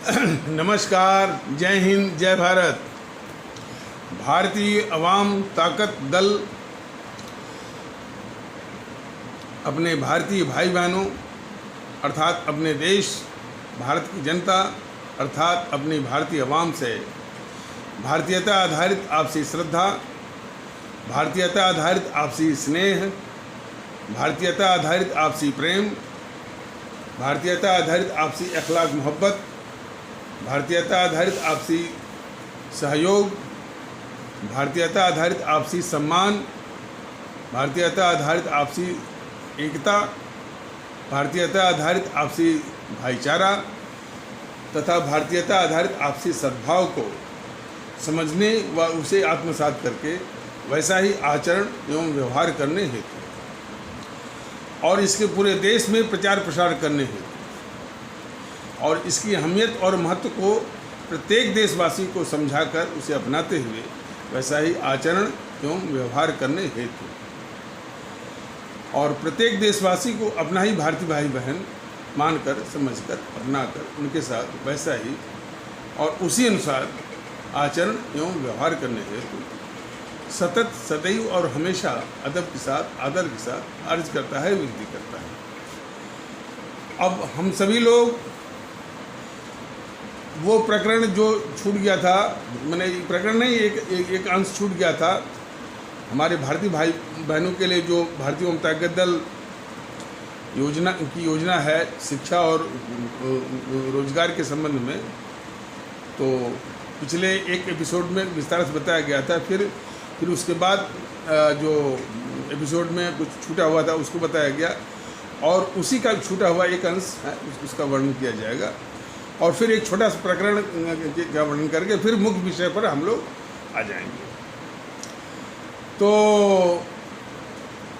नमस्कार, जय हिंद, जय भारत। भारतीय अवाम ताकत दल अपने भारतीय भाई बहनों अर्थात अपने देश भारत की जनता अर्थात अपनी भारतीय अवाम से भारतीयता आधारित आपसी श्रद्धा, भारतीयता आधारित आपसी स्नेह, भारतीयता आधारित आपसी प्रेम, भारतीयता आधारित आपसी अखलाक मोहब्बत, भारतीयता आधारित आपसी सहयोग, भारतीयता आधारित आपसी सम्मान, भारतीयता आधारित आपसी एकता, भारतीयता आधारित आपसी भाईचारा तथा भारतीयता आधारित आपसी सद्भाव को समझने व उसे आत्मसात करके वैसा ही आचरण एवं व्यवहार करने हेतु और इसके पूरे देश में प्रचार प्रसार करने हेतु और इसकी अहमियत और महत्व को प्रत्येक देशवासी को समझाकर उसे अपनाते हुए वैसा ही आचरण एवं व्यवहार करने हेतु और प्रत्येक देशवासी को अपना ही भारतीय भाई बहन मानकर समझकर अपनाकर उनके साथ वैसा ही और उसी अनुसार आचरण एवं व्यवहार करने हेतु सतत सदैव और हमेशा अदब के साथ आदर के साथ अर्ज करता है, विनती करता है। अब हम सभी लोग वो प्रकरण जो छूट गया था, मैंने प्रकरण नहीं एक अंश छूट गया था हमारे भारतीय भाई बहनों के लिए जो भारतीय अवाम ताकत दल योजना है शिक्षा और रोजगार के संबंध में। तो पिछले एक एपिसोड में विस्तार से बताया गया था, फिर उसके बाद जो एपिसोड में कुछ छूटा हुआ था उसको बताया गया और उसी का छूटा हुआ एक अंश है उसका वर्णन किया जाएगा और फिर एक छोटा सा प्रकरण का वर्णन करके फिर मुख्य विषय पर हम लोग आ जाएंगे। तो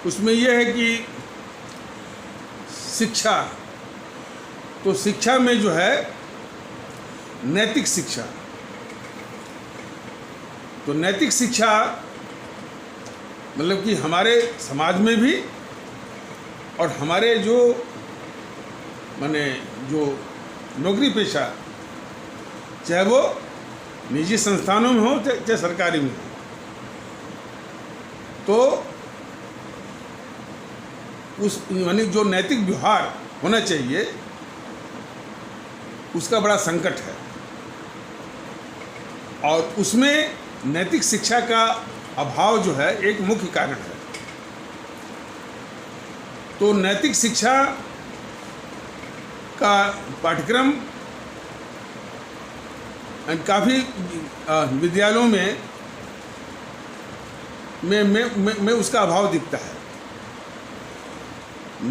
उसमें यह है कि शिक्षा, तो शिक्षा में जो है नैतिक शिक्षा, तो नैतिक शिक्षा मतलब कि हमारे समाज में भी और हमारे जो माने जो नौकरी पेशा चाहे वो निजी संस्थानों में हो चाहे सरकारी में हो, तो उस यानी जो नैतिक व्यवहार होना चाहिए उसका बड़ा संकट है और उसमें नैतिक शिक्षा का अभाव जो है एक मुख्य कारण है। तो नैतिक शिक्षा का पाठ्यक्रम काफ़ी विद्यालयों में उसका अभाव दिखता है।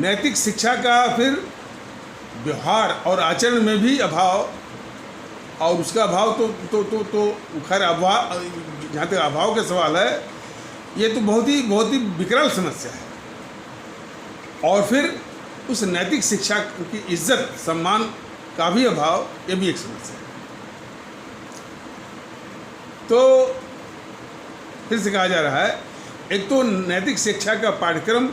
नैतिक शिक्षा का फिर व्यवहार और आचरण में भी अभाव और उसका अभाव तो खैर अभाव, जहाँ तक अभाव का सवाल है ये तो बहुत ही विकराल समस्या है। और फिर उस नैतिक शिक्षा की इज्जत सम्मान का भी अभाव, ये भी एक समस्या है। तो फिर से कहा जा रहा है, एक तो नैतिक शिक्षा का पाठ्यक्रम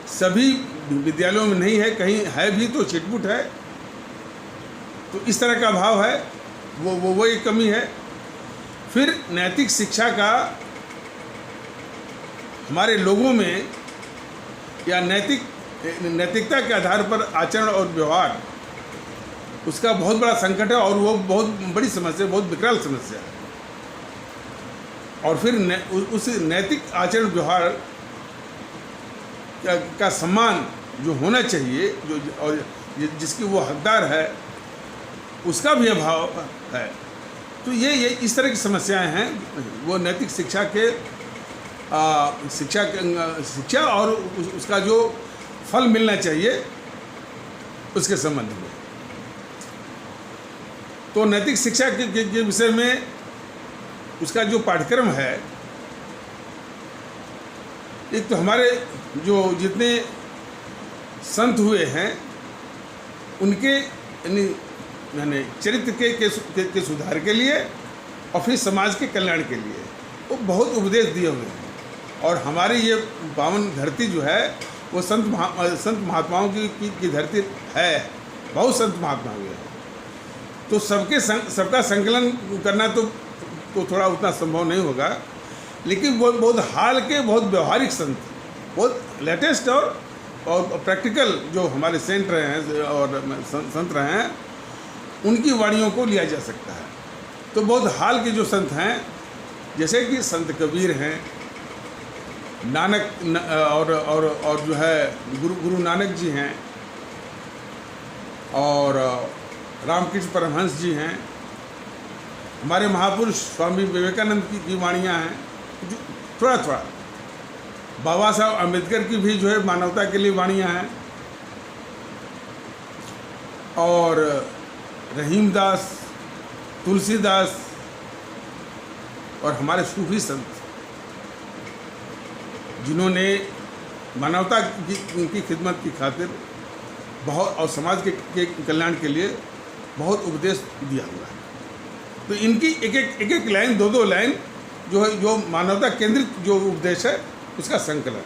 सभी विद्यालयों में नहीं है, कहीं है भी तो छिटपुट है, तो इस तरह का अभाव है, वो एक कमी है। फिर नैतिक शिक्षा का हमारे लोगों में या नैतिकता के आधार पर आचरण और व्यवहार उसका बहुत बड़ा संकट है और वो बहुत बड़ी समस्या, बहुत विकराल समस्या है। और फिर उस नैतिक आचरण व्यवहार का सम्मान जो होना चाहिए, जो और जिसकी वो हकदार है, उसका भी अभाव है। तो ये इस तरह की समस्याएं हैं वो नैतिक शिक्षा के शिक्षा और उसका जो फल मिलना चाहिए उसके संबंध में। तो नैतिक शिक्षा के विषय में उसका जो पाठ्यक्रम है, एक तो हमारे जो जितने संत हुए हैं उनके यानी चरित्र के सुधार के लिए और फिर समाज के कल्याण के लिए वो बहुत उपदेश दिए हुए हैं। और हमारी ये पावन धरती जो है वो संत महात्माओं की धरती है, बहुत संत महात्मा हुए हैं। तो सबका संकलन करना तो थोड़ा उतना संभव नहीं होगा, लेकिन बहुत हाल के बहुत व्यवहारिक संत, बहुत लेटेस्ट और प्रैक्टिकल जो हमारे सेंट रहे हैं और संत रहे हैं, उनकी वाणियों को लिया जा सकता है। तो बहुत हाल के जो संत हैं, जैसे कि संत कबीर हैं, नानक और जो है गुरु नानक जी हैं, और रामकृष्ण परमहंस जी हैं, हमारे महापुरुष स्वामी विवेकानंद की वाणियाँ हैं, जो थोड़ा बाबा साहब अम्बेडकर की भी जो है मानवता के लिए वाणियाँ हैं, और रहीमदास, तुलसीदास और हमारे सूफी संत, जिन्होंने मानवता की खिदमत की खातिर बहुत और समाज के कल्याण के लिए बहुत उपदेश दिया हुआ है। तो इनकी एक लाइन, दो लाइन जो है, जो मानवता केंद्रित जो उपदेश है, उसका संकलन।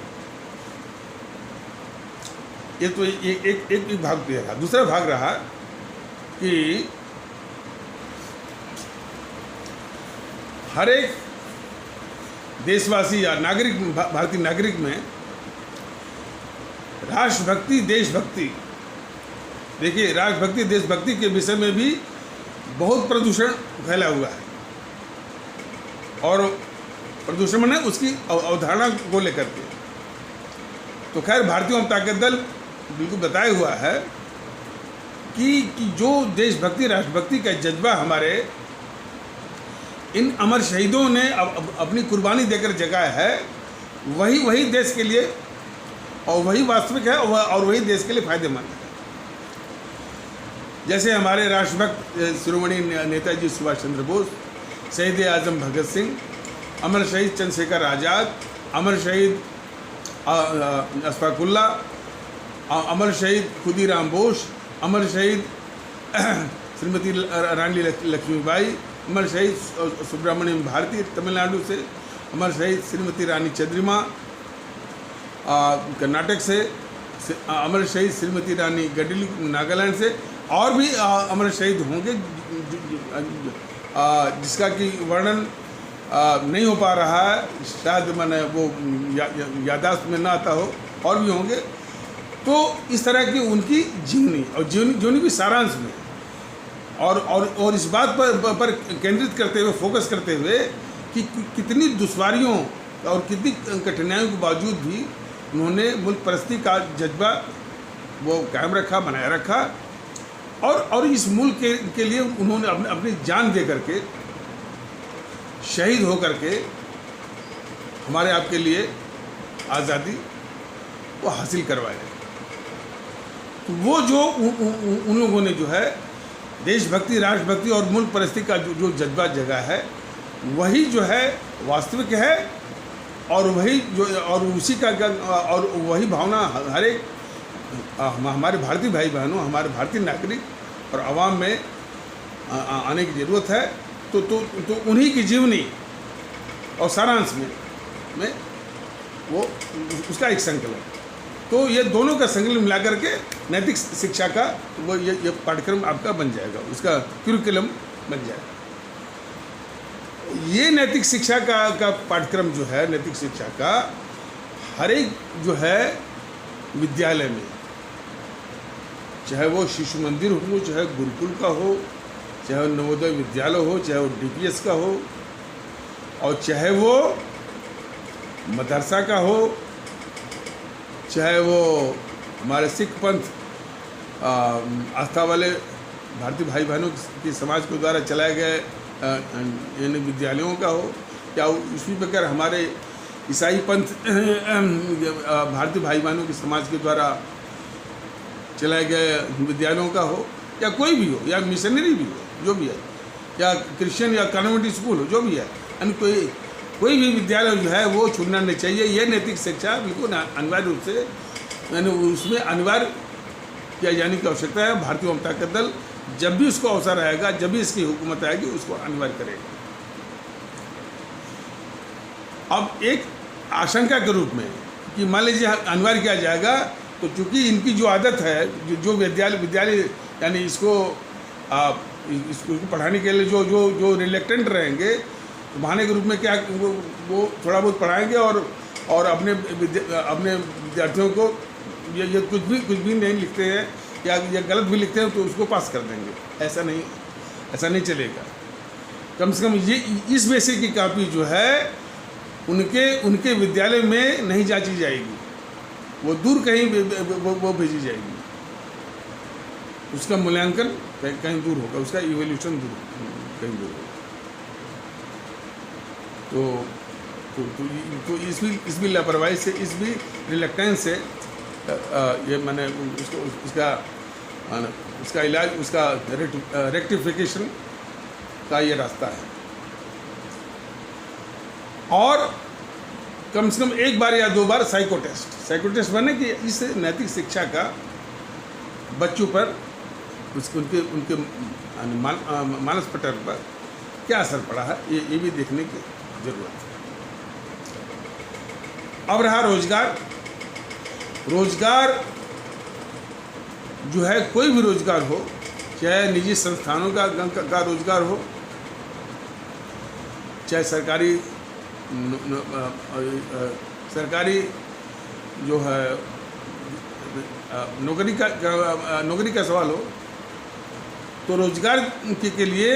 ये तो एक भाग दिया रहा। दूसरा भाग रहा कि हर एक देशवासी या नागरिक, भारतीय नागरिक में राष्ट्रभक्ति, देशभक्ति, देखिए राष्ट्रभक्ति देशभक्ति के विषय में भी बहुत प्रदूषण फैला हुआ है, और प्रदूषण में उसकी अवधारणा को लेकर के। तो खैर भारतीय ताकत दल बिल्कुल बताया हुआ है कि जो देशभक्ति राष्ट्रभक्ति का जज्बा हमारे इन अमर शहीदों ने अपनी कुर्बानी देकर जगाया है, वही देश के लिए, और वही वास्तविक है, और वही देश के लिए फायदेमंद है। जैसे हमारे राष्ट्रभक्त शिरोमणि नेताजी सुभाष चंद्र बोस, शहीद आजम भगत सिंह, अमर शहीद चंद्रशेखर आज़ाद, अमर शहीद अशफाक उल्लाह, अमर शहीद खुदीराम बोस, अमर शहीद श्रीमती रानी लक्ष्मीबाई, अमर शहीद सुब्रमण्यम भारती तमिलनाडु से, अमर शहीद श्रीमती रानी चंद्रिमा कर्नाटक से, अमर शहीद श्रीमती रानी गडली नागालैंड से, और भी अमर शहीद होंगे जिसका कि वर्णन नहीं हो पा रहा है, शायद मैंने वो याददाश्त में ना आता हो, और भी होंगे। तो इस तरह की उनकी जीवनी और जीवनी भी सारांश में, और इस बात पर केंद्रित करते हुए, फोकस करते हुए कि कितनी दुश्वारियों और कितनी कठिनाइयों के बावजूद भी उन्होंने मुल्क परस्ती का जज्बा वो कायम रखा, बनाए रखा, और इस मुल्क के लिए उन्होंने अपनी जान दे करके, शहीद हो करके हमारे आपके लिए आज़ादी वो हासिल करवाए। तो वो जो उन लोगों ने जो है देशभक्ति, राष्ट्रभक्ति और मुल्क परस्ती का जो जज्बा जगा है, वही जो है वास्तविक है, और वही जो, और उसी का, और वही भावना हर एक हमारे भारतीय भाई बहनों, हमारे भारतीय नागरिक और आवाम में आने की ज़रूरत है। तो उन्हीं की जीवनी और सारांश में वो उसका एक संकलन। तो ये दोनों का संकलन मिला करके नैतिक शिक्षा का वो ये पाठ्यक्रम आपका बन जाएगा, उसका करिकुलम बन जाएगा। ये नैतिक शिक्षा का पाठ्यक्रम जो है, नैतिक शिक्षा का हर एक जो है विद्यालय में, चाहे वो शिशु मंदिर हो, चाहे गुरुकुल का हो, चाहे नवोदय विद्यालय हो, चाहे वो डीपीएस का हो, और चाहे वो मदरसा का हो, चाहे वो हमारे सिख पंथ आस्था वाले भारतीय भाई बहनों की समाज के द्वारा चलाए गए इन विद्यालयों का हो, या उसी प्रकार हमारे ईसाई पंथ भारतीय भाई बहनों की समाज के द्वारा चलाए गए विद्यालयों का हो, या कोई भी हो, या मिशनरी भी हो, जो भी है, या क्रिश्चियन या कन्वेंट स्कूल हो, जो भी है, यानी कोई भी विद्यालय जो है वो छूटना नहीं चाहिए। ये नैतिक शिक्षा बिल्कुल अनिवार्य रूप से, यानी उसमें अनिवार्य किया जाने की आवश्यकता है। भारतीय जनता दल जब भी उसको अवसर आएगा, जब भी इसकी हुकूमत आएगी, उसको अनिवार्य करेगा। अब एक आशंका के रूप में कि मान लीजिए अनिवार्य किया जाएगा, तो चूंकि इनकी जो आदत है, जो विद्यालय यानी इसको इसको पढ़ाने के लिए जो जो जो रिलेक्टेंट रहेंगे, तो बहाने के रूप में क्या वो थोड़ा बहुत पढ़ाएंगे और अपने विद्यार्थियों को ये कुछ भी नहीं लिखते हैं या गलत भी लिखते हैं तो उसको पास कर देंगे। ऐसा नहीं चलेगा। कम से कम ये इस विषय की कॉपी जो है उनके विद्यालय में नहीं जांची जाएगी, वो दूर कहीं वो भेजी जाएगी। उसका मूल्यांकन कहीं दूर होगा, उसका इवोल्यूशन कहीं दूर होगा। तो इस भी लापरवाही से, इस भी रिलेक्टेंस से ये मैंने उसका इलाज, उसका रेक्टिफिकेशन का ये रास्ता है। और कम से कम एक बार या दो बार साइको टेस्ट बने कि इस नैतिक शिक्षा का बच्चों पर उनके मानस पटल पर क्या असर पड़ा है, ये भी देखने की जरूरत है। अब रहा रोजगार जो है, कोई भी रोजगार हो, चाहे निजी संस्थानों का रोजगार हो, चाहे सरकारी जो है नौकरी का सवाल हो, तो रोजगार के लिए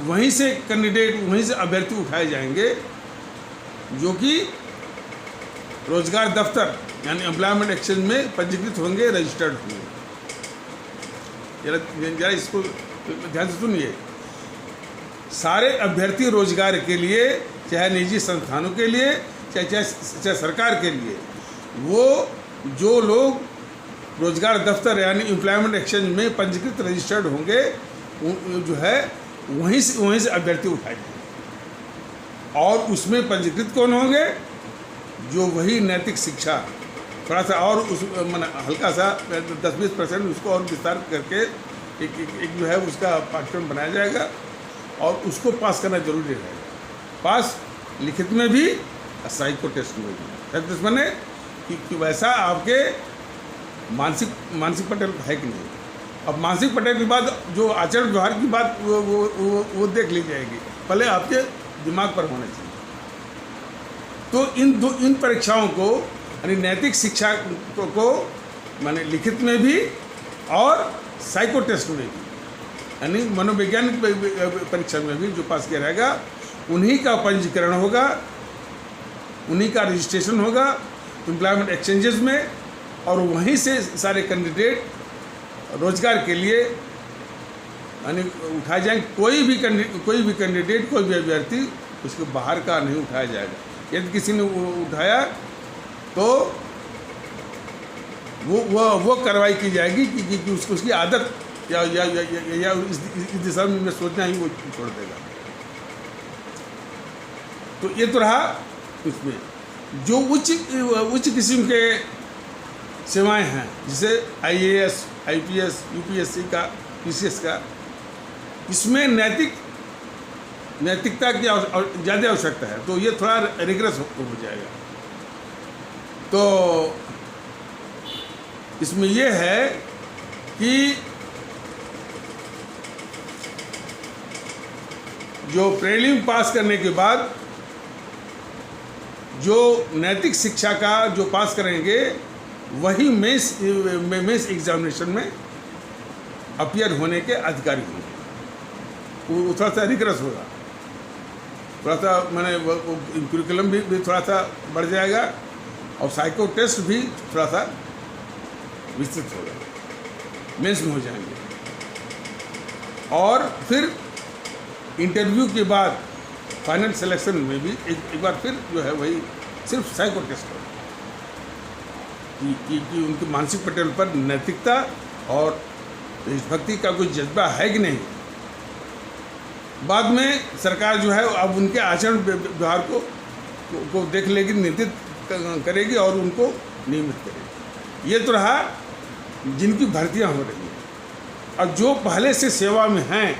वहीं से कैंडिडेट, वहीं से अभ्यर्थी उठाए जाएंगे जो कि रोजगार दफ्तर यानी एम्प्लॉयमेंट एक्सचेंज में पंजीकृत होंगे, रजिस्टर्ड होंगे। जरा इसको ध्यान से सुनिए। सारे अभ्यर्थी रोजगार के लिए, चाहे निजी संस्थानों के लिए, चाहे सरकार के लिए, वो जो लोग रोजगार दफ्तर यानी एम्प्लॉयमेंट एक्सचेंज में पंजीकृत रजिस्टर्ड होंगे, जो है वहीं से अभ्यर्थी उठाए जाएंगे। और उसमें पंजीकृत कौन होंगे? जो वही नैतिक शिक्षा थोड़ा सा और उस हल्का सा 10-20% उसको और विस्तार करके एक जो है उसका पाठ्यक्रम बनाया जाएगा और उसको पास करना जरूरी रहेगा। पास लिखित में भी, साइको टेस्ट में भी। साइको टेस्ट माने कि वैसा आपके मानसिक पटल है कि नहीं। अब मानसिक पटल के बाद जो आचरण व्यवहार की बात वो देख ली जाएगी, पहले आपके दिमाग पर होना चाहिए। तो इन परीक्षाओं को यानी नैतिक शिक्षा को माने लिखित में भी और साइको टेस्ट में भी, यानी मनोवैज्ञानिक परीक्षा में भी जो पास किया रहेगा उन्हीं का पंजीकरण होगा, उन्हीं का रजिस्ट्रेशन होगा एम्प्लॉयमेंट एक्सचेंजेस में, और वहीं से सारे कैंडिडेट रोजगार के लिए यानी उठाए जाएंगे। कोई भी कैंडिडेट, कोई भी अभ्यर्थी उसके बाहर का नहीं उठाया जाएगा। यदि किसी ने उठाया तो वो कार्रवाई की जाएगी कि उसकी आदत या इस दिशा में सोचना ही वो छोड़ देगा। तो ये तो रहा उसमें जो उच्च किस्म के सेवाएं हैं, जैसे IAS, IPS, UPSC का, PCS का, इसमें नैतिकता की ज़्यादा आवश्यकता है, तो ये थोड़ा रिग्रेस हो जाएगा। तो इसमें ये है कि जो प्रीलिम पास करने के बाद जो नैतिक शिक्षा का जो पास करेंगे वही मेंस एग्जामिनेशन में अपीयर होने के अधिकारी होंगे। वो थोड़ा सा रिग्रेस होगा, थोड़ा सा मैंने करिकुलम भी थोड़ा सा बढ़ जाएगा और साइको टेस्ट भी थोड़ा सा विस्तृत होगा, मेंस में हो जाएंगे। और फिर इंटरव्यू के बाद फाइनल सिलेक्शन में भी एक बार फिर जो है वही सिर्फ साइको टेस्ट होगा कि उनके मानसिक पटल पर नैतिकता और देशभक्ति का कोई जज्बा है कि नहीं। बाद में सरकार जो है अब उनके आचरण व्यवहार को देख लेगी, नियंत्रित करेगी और उनको नियमित करेगी। ये तो रहा जिनकी भर्तियां हो रही हैं। और जो पहले से सेवा में हैं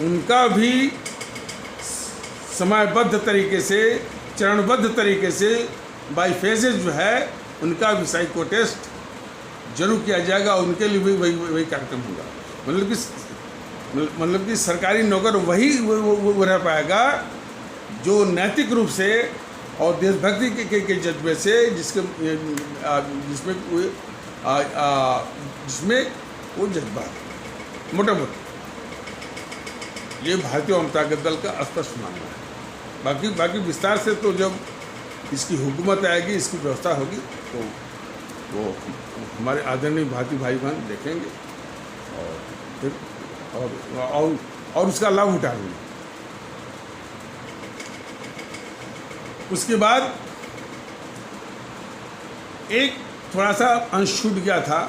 उनका भी समयबद्ध तरीके से, चरणबद्ध तरीके से बाई फेजेज जो है उनका भी साइको टेस्ट जरूर किया जाएगा और उनके लिए भी वही कार्यक्रम होगा। मतलब कि सरकारी नौकर वही वो रह पाएगा जो नैतिक रूप से और देशभक्ति के जज्बे से जिसमें वो जज्बा है। मोटा मोटा ये भारतीय जनता दल का स्पष्ट मानना है। बाकी विस्तार से तो जब इसकी हुकूमत आएगी, इसकी व्यवस्था होगी, तो वो हमारे आदरणीय भारतीय भाई बहन देखेंगे और फिर और उसका लाभ उठाएंगे। उसके बाद एक थोड़ा सा अंश छूट गया था,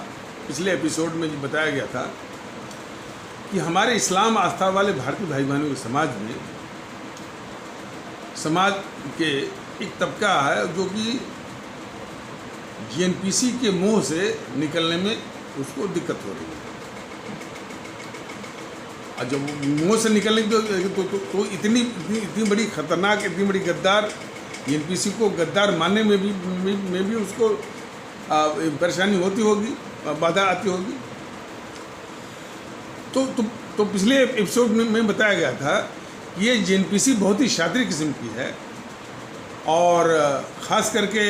पिछले एपिसोड में बताया गया था कि हमारे इस्लाम आस्था वाले भारतीय भाई बहनों के समाज के एक तबका है जो कि जीएनपीसी के मुंह से निकलने में उसको दिक्कत हो रही है। और जब मुंह से निकलने तो इतनी बड़ी खतरनाक, इतनी बड़ी गद्दार, जीएनपीसी को गद्दार मानने में भी उसको परेशानी होती होगी, बाधा आती होगी। तो पिछले एपिसोड में बताया गया था कि ये जीएनपीसी बहुत ही शातिर किस्म की है और ख़ास करके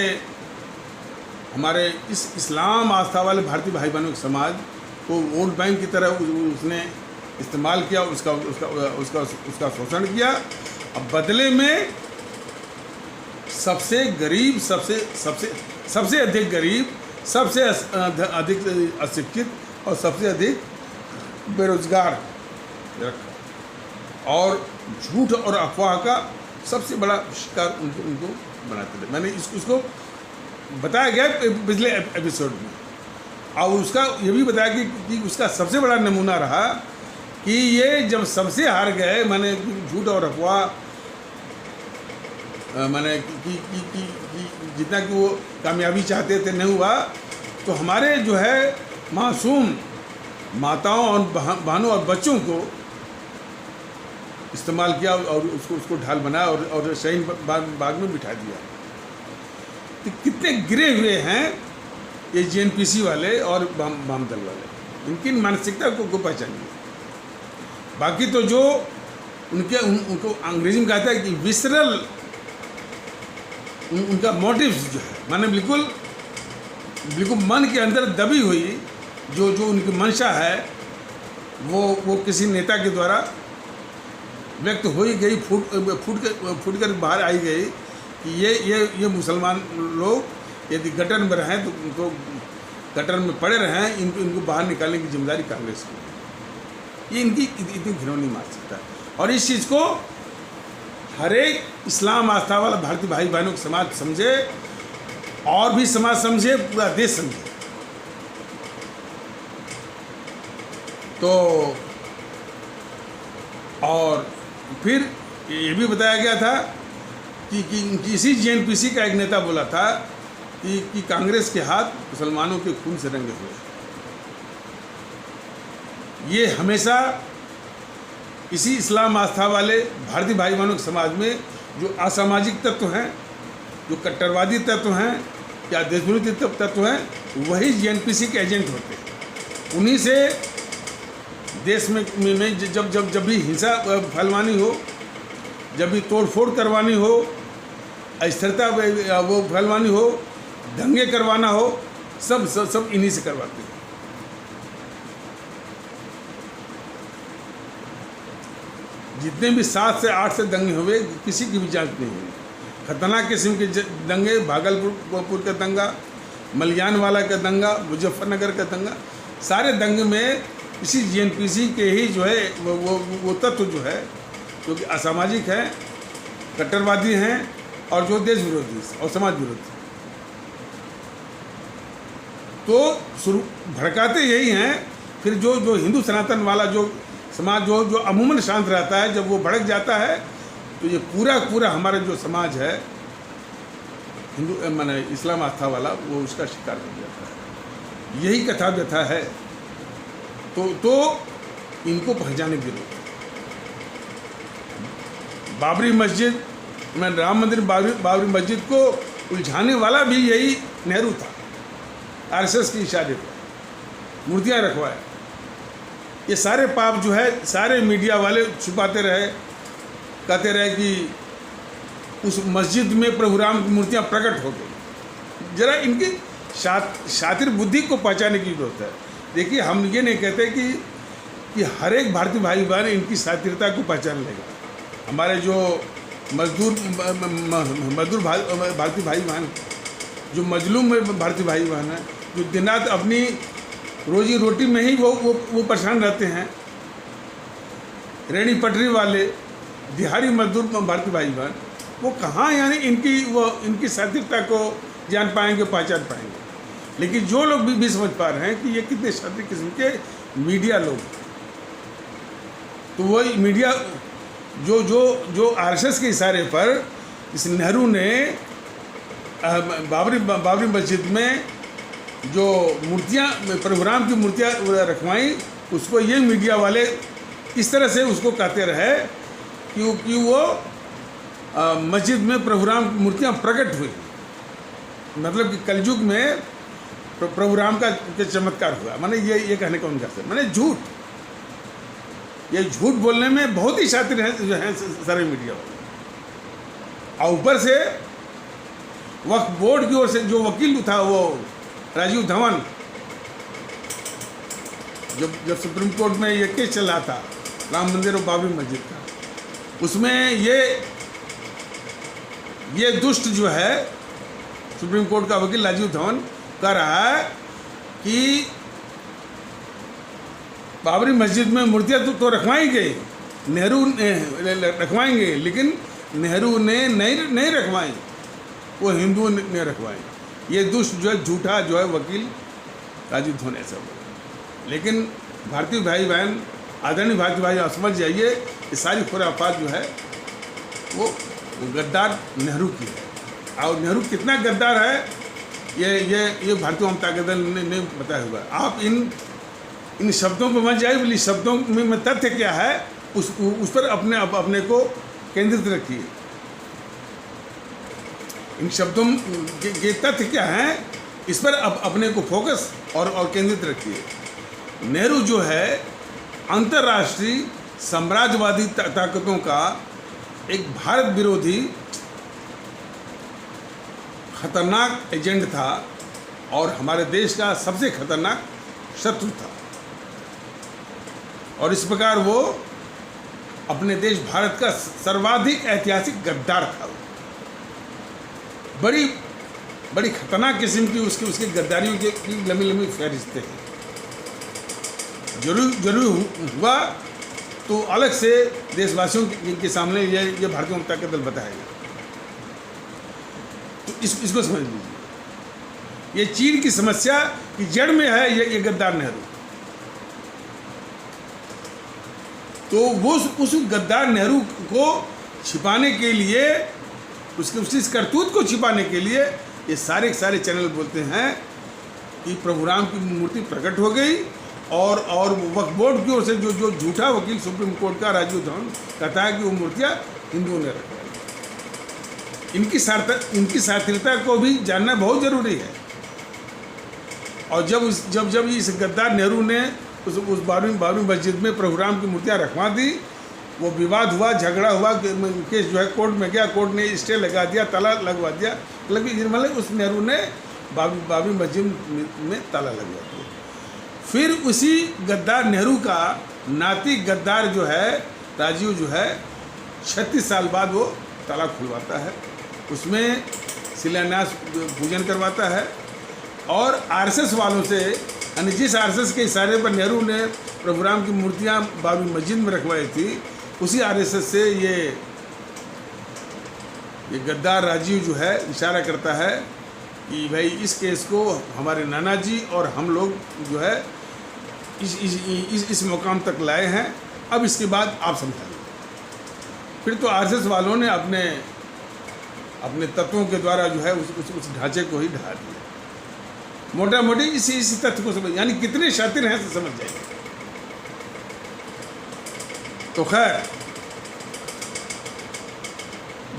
हमारे इस इस्लाम आस्था वाले भारतीय भाई बहनों के समाज को वोट बैंक की तरह उसने इस्तेमाल किया, उसका शोषण किया। अब बदले में सबसे गरीब, सबसे अधिक गरीब, सबसे अधिक अशिक्षित और सबसे अधिक बेरोजगार रखा और झूठ और अफवाह का सबसे बड़ा शिकार उनको बनाते थे। मैंने उसको बताया गया पिछले एपिसोड में, और उसका ये भी बताया कि उसका सबसे बड़ा नमूना रहा कि ये जब सबसे हार गए, मैंने झूठ और अफवाह मैंने कि जितना कि वो कामयाबी चाहते थे नहीं हुआ, तो हमारे जो है मासूम माताओं और बहनों और बच्चों को इस्तेमाल किया और उसको ढाल बनाया और शाहीन बाग में बिठा दिया। तो कितने गिरे हुए हैं ये जीएनपीसी वाले और वाम दल वाले, इनकी मानसिकता को पहचानिए। बाकी तो जो उनको अंग्रेजी में कहता है कि विसरल उनका मोटिव्स जो है, माने बिल्कुल मन के अंदर दबी हुई जो उनकी मंशा है, वो किसी नेता के द्वारा व्यक्त हो ही गई, फूट कर बाहर आई गई कि ये मुसलमान लोग यदि गटर में रहें तो गटर में पड़े रहें, इनको बाहर निकालने की जिम्मेदारी कांग्रेस की। ये इनकी इतनी घिनौनी मानसिकता है और इस चीज़ को हर एक इस्लाम आस्था वाला भारतीय भाई बहनों के समाज समझे और भी समाज समझे, पूरा देश समझे। तो और फिर ये भी बताया गया था कि किसी जीएनपीसी का एक नेता बोला था कि कांग्रेस के हाथ मुसलमानों के खून से रंगे हुए। ये हमेशा इसी इस्लाम आस्था वाले भारतीय भाई बहनों के समाज में जो असामाजिक तत्व हैं, जो कट्टरवादी तत्व हैं या देशविरोधी तत्व हैं, वही जीएनपीसी के एजेंट होते हैं। उन्हीं से देश में जब भी हिंसा फैलवानी हो, जब भी तोड़फोड़ करवानी हो, अस्थिरता वो फैलवानी हो, दंगे करवाना हो, सब इन्हीं से करवाते हैं। जितने भी 7 से 8 से दंगे हुए, किसी की भी जांच नहीं हुई। खतरनाक किस्म के दंगे, भागलपुर का दंगा, मलियानवाला का दंगा, मुजफ्फरनगर का दंगा, सारे दंगे में इसी जीएनपीसी के ही जो है वो तत्व जो है, जो कि असामाजिक हैं, कट्टरवादी हैं और जो देश विरोधी और समाज विरोधी, तो भड़काते यही हैं। फिर जो हिंदू सनातन वाला जो समाज जो अमूमन शांत रहता है, जब वो भड़क जाता है तो ये पूरा हमारा जो समाज है हिंदू माने इस्लाम आस्था वाला, वो उसका शिकार बन जाता है। यही कथा व्यथा है। तो इनको पहचाने की जरूरत है। बाबरी मस्जिद में राम मंदिर, बाबरी मस्जिद को उलझाने वाला भी यही नेहरू था। आरएसएस के इशारे पर मूर्तियाँ रखवाए ये सारे पाप जो है सारे मीडिया वाले छुपाते रहे, कहते रहे कि उस मस्जिद में प्रभु राम की मूर्तियाँ प्रकट हो गई। जरा इनकी शातिर बुद्धि को पहचानने की जरूरत है। देखिए, हम ये नहीं कहते कि हर एक भारतीय भाई बहन इनकी शातिरता को पहचान लेगा। हमारे जो मजदूर भारतीय भाई बहन, जो मजलूम में भारतीय भाई बहन हैं, जो दिन रात अपनी रोजी रोटी में ही वो परेशान रहते हैं, रेहड़ी पटरी वाले, दिहाड़ी मजदूर भारतीय भाई बहन, वो कहाँ यानी इनकी शातिरता को जान पाएंगे, पहचान पाएंगे। लेकिन जो लोग भी समझ पा रहे हैं कि ये कितने शातिर किस्म के मीडिया लोग, तो वही मीडिया जो आरएसएस के इशारे पर इस नेहरू ने बाबरी मस्जिद में जो मूर्तियाँ, प्रभु राम की मूर्तियाँ रखवाई, उसको ये मीडिया वाले इस तरह से उसको कहते रहे कि वो मस्जिद में प्रभु राम की मूर्तियाँ प्रकट हुई, मतलब कि कलयुग में प्रभु राम का चमत्कार हुआ। माने ये कहने का उनका है, माने झूठ, ये झूठ बोलने में बहुत ही शातिर हैं जो हैं सारे मीडिया वाले। और ऊपर से वक्फ बोर्ड की ओर से जो वकील था वो राजीव धवन, जब सुप्रीम कोर्ट में ये केस चल रहा था राम मंदिर और बाबरी मस्जिद का, उसमें ये दुष्ट जो है सुप्रीम कोर्ट का वकील राजीव धवन कह रहा है कि बाबरी मस्जिद में मूर्तियाँ तो रखवाई गई, नेहरू ने रखवाएंगे, लेकिन नेहरू ने नहीं रखवाई, वो हिंदुओं ने रखवाई। ये दुष्ट जो है झूठा जो है वकील राजीव धवन ऐसा बोला। लेकिन भारतीय भाई बहन, आदरणीय भारतीय भाई, आप समझ जाइए, ये सारी खुराफात जो है वो गद्दार नेहरू की है। और नेहरू कितना गद्दार है ये भारतीय जनता दल ने बताया हुआ है। आप इन शब्दों पर मत जाइए, बोलिए शब्दों में तथ्य क्या है उस पर अपने को केंद्रित रखिए। इन शब्दों के तथ्य क्या हैं इस पर अपने को फोकस और केंद्रित रखिए। नेहरू जो है अंतर्राष्ट्रीय साम्राज्यवादी ताकतों का एक भारत विरोधी खतरनाक एजेंट था और हमारे देश का सबसे खतरनाक शत्रु था। और इस प्रकार वो अपने देश भारत का सर्वाधिक ऐतिहासिक गद्दार था। बड़ी खतरनाक किस्म की उसकी गद्दारियों की लंबी फहरिस्तें हैं। जरूर हुआ तो अलग से देशवासियों के सामने ये भारतीय जनता दल बताएगा। तो इसको समझ लीजिए, ये चीन की समस्या की जड़ में है ये गद्दार नेहरू। तो वो उस गद्दार नेहरू को छिपाने के लिए, उसकी इस करतूत को छिपाने के लिए ये सारे चैनल बोलते हैं कि प्रभु राम की मूर्ति प्रकट हो गई और वक्फ बोर्ड की ओर से जो झूठा वकील सुप्रीम कोर्ट का राजीव धवन कहता है कि वो मूर्तियाँ हिंदुओं ने रखवाई। इनकी शातिरता को भी जानना बहुत ज़रूरी है। और जब इस गद्दार नेहरू ने उस बाबरी मस्जिद में प्रभु राम की मूर्तियाँ रखवा दी, वो विवाद हुआ, झगड़ा हुआ, केस जो है कोर्ट में गया, कोर्ट ने स्टे लगा दिया, ताला लगवा दिया। मतलब उस नेहरू ने बाबरी मस्जिद में ताला लगवा दिया। फिर उसी गद्दार नेहरू का नाती गद्दार जो है राजीव जो है 36 साल बाद वो ताला खुलवाता है, उसमें शिलान्यास पूजन करवाता है। और आरएसएस वालों से, यानी जिस आरएसएस के इशारे पर नेहरू ने प्रभु राम की मूर्तियाँ बाबरी मस्जिद में रखवाई थी, उसी आरएसएस से ये गद्दार राजीव जो है इशारा करता है कि भाई इस केस को हमारे नाना जी और हम लोग जो है इस मुकाम तक लाए हैं, अब इसके बाद आप समझाइए। फिर तो आरएसएस वालों ने अपने तत्वों के द्वारा जो है उस ढांचे को ही ढा दिया। मोटा मोटी इसी तथ्य को समझ, यानी कितने शातिर हैं समझ जाइए। तो खैर,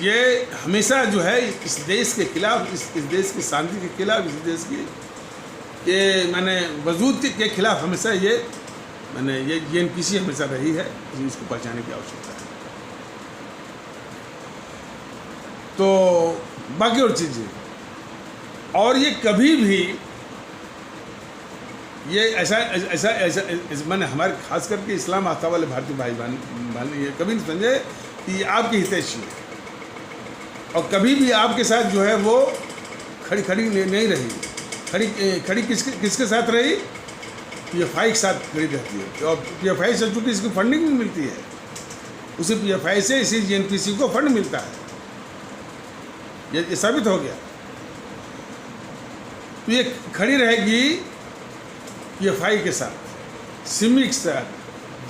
ये हमेशा जो है इस देश के खिलाफ, इस देश की शांति के खिलाफ, इस देश की ये मैंने वजूद के खिलाफ हमेशा ये मैंने ये JNPC हमेशा रही है, इसको पहचानने की आवश्यकता है। तो बाकी और चीज़ें, और ये कभी भी ये ऐसा मैंने हमारे खास करके इस्लाम आस्था वाले भारतीय भाई बहन ये कभी नहीं समझे कि ये आपके हितैषी है, और कभी भी आपके साथ जो है वो खड़ी नहीं रही। खड़ी किसके साथ रही? PFI के साथ खड़ी रहती है, और PFI से चूँकि इसकी फंडिंग भी मिलती है, उसी PFI से इसी JNPC को फंड मिलता है, ये साबित हो गया। तो ये खड़ी रहेगी PFI के साथ, सिमी के साथ,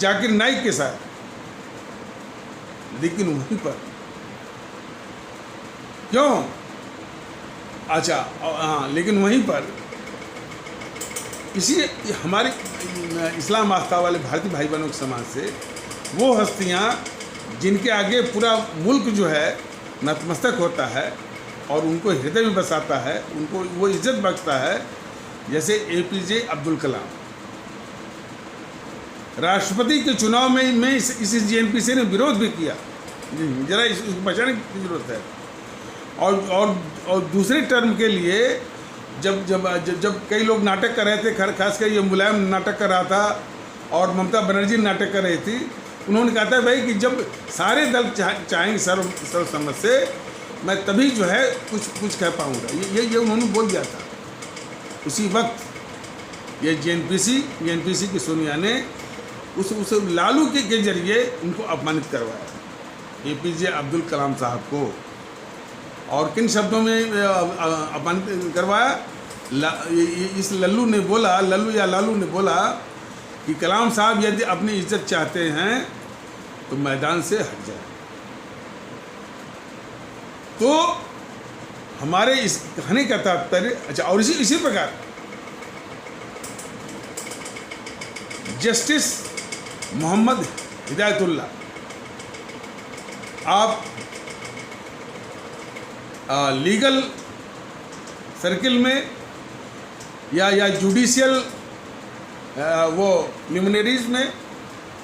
जाकिर नाइक के साथ, लेकिन वहीं पर क्यों? अच्छा हाँ, लेकिन वहीं पर इसी हमारे इस्लाम आस्था वाले भारतीय भाई बहनों के समाज से वो हस्तियाँ जिनके आगे पूरा मुल्क जो है नतमस्तक होता है और उनको हृदय में बसाता है, उनको वो इज्जत बख्शता है, जैसे APJ अब्दुल कलाम। राष्ट्रपति के चुनाव में इस JNPC ने विरोध भी किया, जरा इसको बचाने की जरूरत है। और दूसरे टर्म के लिए जब कई लोग नाटक कर रहे थे, खासकर ये मुलायम नाटक कर रहा था और ममता बनर्जी नाटक कर रही थी, उन्होंने कहा था भाई कि जब सारे दल चाहेंगे सर्वसम्मत से, मैं तभी जो है कुछ कह पाऊँगा। ये उन्होंने बोल दिया था। उसी वक्त ये JNPC की सोनिया ने उस लालू के जरिए उनको अपमानित करवाया, APJ अब्दुल कलाम साहब को। और किन शब्दों में अपमानित करवाया? इस लालू ने बोला कि कलाम साहब यदि अपनी इज्जत चाहते हैं तो मैदान से हट जाए। तो हमारे इस कहने का तात्पर्य, अच्छा, और इसी प्रकार जस्टिस मोहम्मद हिदायतुल्लाह, आप लीगल सर्किल में या जुडिशियल वो लिमिनरीज में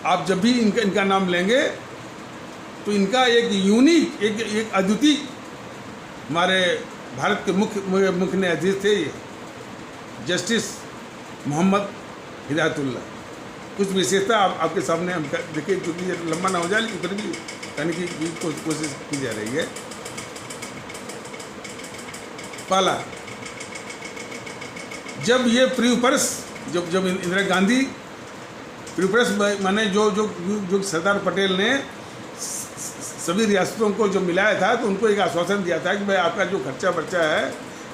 आप जब भी इनका नाम लेंगे तो इनका एक यूनिक एक अद्वितीय हमारे भारत के मुख्य न्यायाधीश थे ये जस्टिस मोहम्मद हिदायतुल्लाह। कुछ विशेषता आपके सामने हम देखिए, क्योंकि ये लंबा ना हो जाए, लेकिन फिर भी कहने की कोशिश की जा रही है। पहला, जब ये प्रीपर्स जब इंदिरा गांधी प्रीपर्स माने जो सरदार पटेल ने सभी रियासतों को जो मिलाया था, तो उनको एक आश्वासन दिया था कि भाई आपका जो खर्चा बर्चा है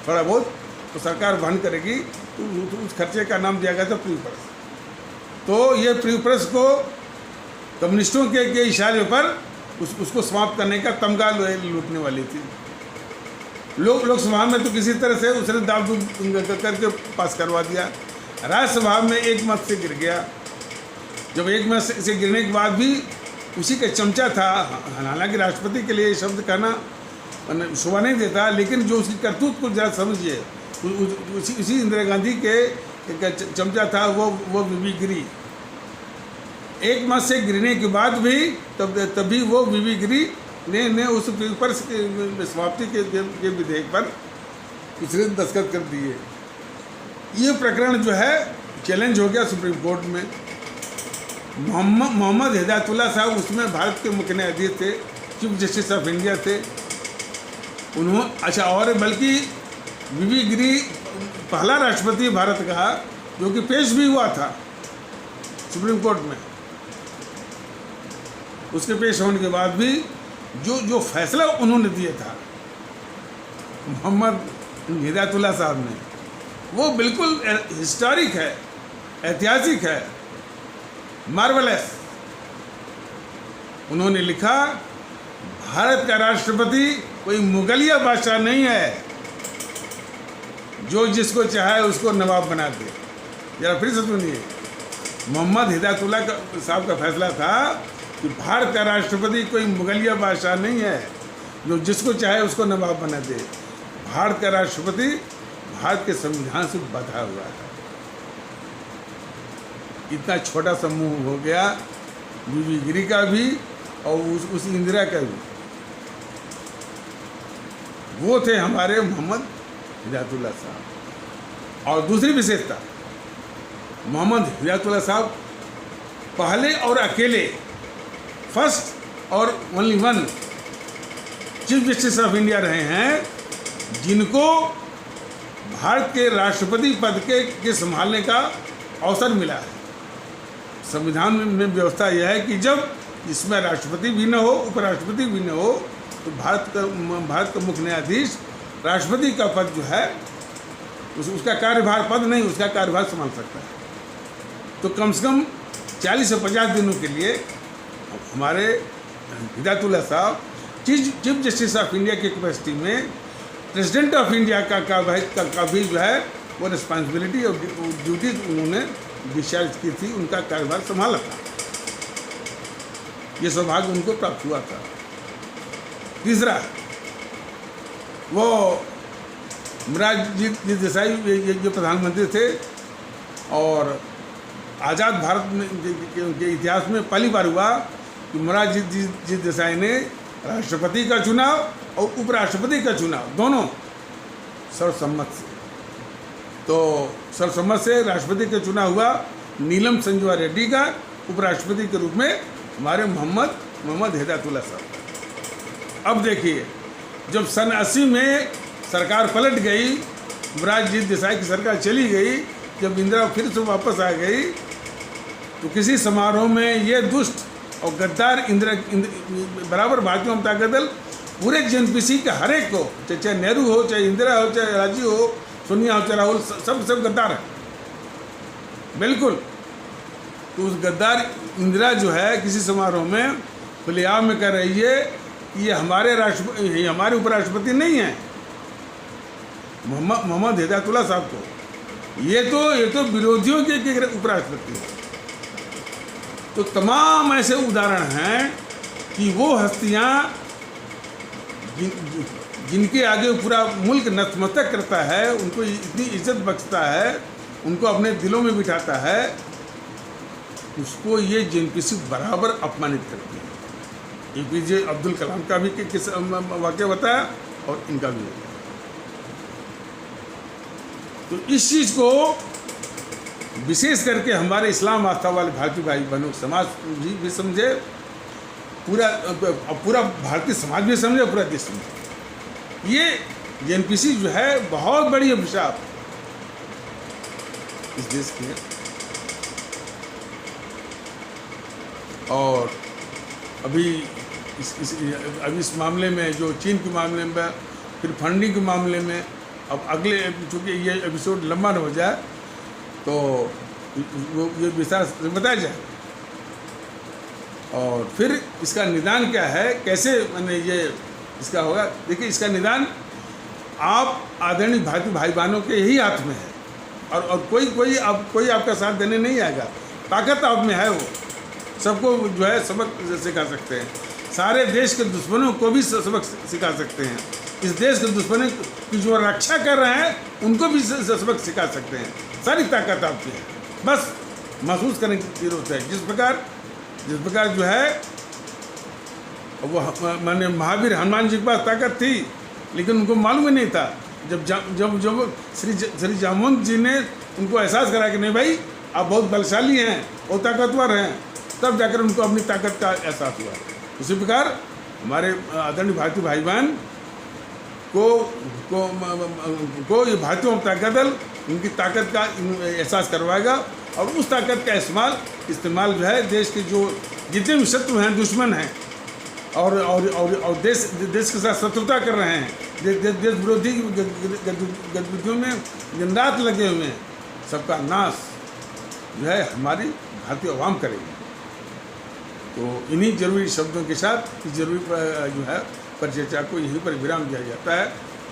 थोड़ा बहुत तो सरकार वहन करेगी, तो उस खर्चे का नाम दिया गया था प्रीपर्स। तो ये प्रीपर्स को कम्युनिस्टों के इशारे पर उसको समाप्त करने का तमगा लूटने वाली थी। लोकसभा में तो किसी तरह से उसने दाव करके पास करवा दिया। राज्यसभा में एक मत से गिर गया। जब एक मत से गिरने के बाद भी उसी का चमचा था, हालांकि राष्ट्रपति के लिए शब्द कहना शोभा नहीं देता, लेकिन जो उसकी करतूत को जरा समझिए, उसी इंदिरा गांधी के चमचा था वो बीबी गिरी। एक मत से गिरने के बाद भी तभी वो बीबी गिरी ने उस पेपर समाप्ति के विधेयक पर उसने दस्तखत कर दिए। ये प्रकरण जो है चैलेंज हो गया सुप्रीम कोर्ट में। मोहम्मद हिदायतुल्लाह साहब उसमें भारत के मुख्य न्यायाधीश थे, चीफ जस्टिस ऑफ इंडिया थे। उन्होंने अच्छा, और बल्कि बीबी गिरी पहला राष्ट्रपति भारत का जो कि पेश भी हुआ था सुप्रीम कोर्ट में। उसके पेश होने के बाद भी जो फैसला उन्होंने दिया था मोहम्मद हिदायतुल्लाह साहब ने, वो बिल्कुल हिस्टोरिक है, ऐतिहासिक है, मार्वलेस। उन्होंने लिखा, भारत का राष्ट्रपति कोई मुगलिया बादशाह नहीं है जो जिसको चाहे उसको नवाब बना दे। जरा फिर से सुनिए, मोहम्मद हिदायतुल्लाह साहब का फैसला था कि भारत का राष्ट्रपति कोई मुगलिया बादशाह नहीं है जो जिसको चाहे उसको नवाब बना दे। भारत का राष्ट्रपति भारत के संविधान से बंधा हुआ है। इतना छोटा समूह हो गया, बीबी गिरी का भी और उस इंदिरा का भी। वो थे हमारे मोहम्मद हिदायतुल्लाह साहब। और दूसरी विशेषता, मोहम्मद हिदायतुल्लाह साहब पहले और अकेले, फर्स्ट और only one chief justice of India रहे हैं जिनको भारत के राष्ट्रपति पद के संभालने का अवसर मिला है। संविधान में व्यवस्था यह है कि जब इसमें राष्ट्रपति भी न हो, उपराष्ट्रपति भी न हो, तो भारत का मुख्य न्यायाधीश राष्ट्रपति का पद जो है उसका कार्यभार, पद नहीं, उसका कार्यभार संभाल सकता है। तो कम से कम 40 से 50 दिनों के लिए हमारे हिदायतुल्लाह साहब चीफ जस्टिस ऑफ इंडिया की कैपेसिटी में प्रेसिडेंट ऑफ इंडिया का भी जो है वो रिस्पॉन्सिबिलिटी और ड्यूटीज उन्होंने डिस्चार्ज की थी, उनका कार्यभार संभाला था। ये सौभाग्य उनको प्राप्त हुआ था। तीसरा, वो मोरारजी देसाई जो प्रधानमंत्री थे और आज़ाद भारत में के इतिहास में पहली बार हुआ कि मोरारजी देसाई ने राष्ट्रपति का चुनाव और उपराष्ट्रपति का चुनाव दोनों सर्वसम्मत से। तो सर्वसम्मत से राष्ट्रपति का चुनाव हुआ नीलम संजवा रेड्डी का, उपराष्ट्रपति के रूप में हमारे मोहम्मद हिदायतुल्लाह साहब। अब देखिए, जब सन 80 में सरकार पलट गई, मोरारजी देसाई की सरकार चली गई, जब इंदिरा फिर से वापस आ गई, तो किसी समारोह में ये दुष्ट और गद्दार इंदिरा बराबर भारतीय जनता दल पूरे जेएनपीसी के हर एक को, चाहे नेहरू हो, चाहे इंदिरा हो, चाहे राजीव हो, सोनिया हो, चाहे राहुल, सब गद्दार है बिल्कुल। तो उस गद्दार इंदिरा जो है किसी समारोह में खुलेआम में कह रही है कि ये हमारे उपराष्ट्रपति नहीं है मोहम्मद हिदायतुल्लाह साहब को, ये तो विरोधियों के उपराष्ट्रपति हैं। तो तमाम ऐसे उदाहरण हैं कि वो हस्तियां जिनके आगे पूरा मुल्क नतमस्तक करता है, उनको इतनी इज्जत बख्शता है, उनको अपने दिलों में बिठाता है, उसको ये जेएनपीसी बराबर अपमानित करती है। एपीजे अब्दुल कलाम का भी किस वाक़या बताया और इनका भी बताया। तो इस चीज़ को विशेष करके हमारे इस्लाम आस्था वाले भारतीय भाई बहनों समाज भी समझे, पूरा भारतीय समाज भी समझे, पूरा देश समझे। ये जेएनपीसी जो है बहुत बड़ी अभिशाप इस देश की है। और अभी इस मामले में, जो चीन के मामले में, फिर फंडिंग के मामले में, अब अगले, चूँकि ये एपिसोड लंबा न हो जाए तो वो ये विस्तार से बताया जाए। और फिर इसका निदान क्या है, कैसे मैंने ये इसका होगा। देखिए, इसका निदान आप आदरणीय भारतीय भाई बहनों के ही हाथ में है। और कोई आपका साथ देने नहीं आएगा। ताकत आप में है, वो सबको जो है सबक सिखा सकते हैं। सारे देश के दुश्मनों को भी सबक सिखा सकते हैं। इस देश के दुश्मनों की जो रक्षा कर रहे हैं उनको भी सबक सिखा सकते हैं। सारी ताकत आपकी है, बस महसूस करने की जरूरत है। जिस प्रकार जो है वो मैंने महावीर हनुमान जी के पास ताकत थी, लेकिन उनको मालूम ही नहीं था। जब श्री जामवंत जी ने उनको एहसास करा कि नहीं भाई आप बहुत बलशाली हैं, बहुत ताकतवर हैं, तब जाकर उनको अपनी ताकत का एहसास हुआ। उसी प्रकार हमारे आदरणीय भारतीय भाई बहन को ये भारतीय जनता दल उनकी ताकत का एहसास करवाएगा। और उस ताकत का इस्तेमाल जो है देश के जो जितने भी शत्रु हैं, दुश्मन हैं और देश के साथ शत्रुता कर रहे हैं, देश विरोधी गतिविधियों में दिन रात लगे हुए हैं, सबका नाश जो है हमारी भारतीय अवाम करेगी। तो इन्हीं जरूरी शब्दों के साथ इस जरूरी जो है परिचर्चा को यहीं पर विराम दिया जाता है।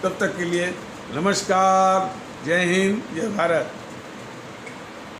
तब तक के लिए नमस्कार, जय हिंद, जय भारत।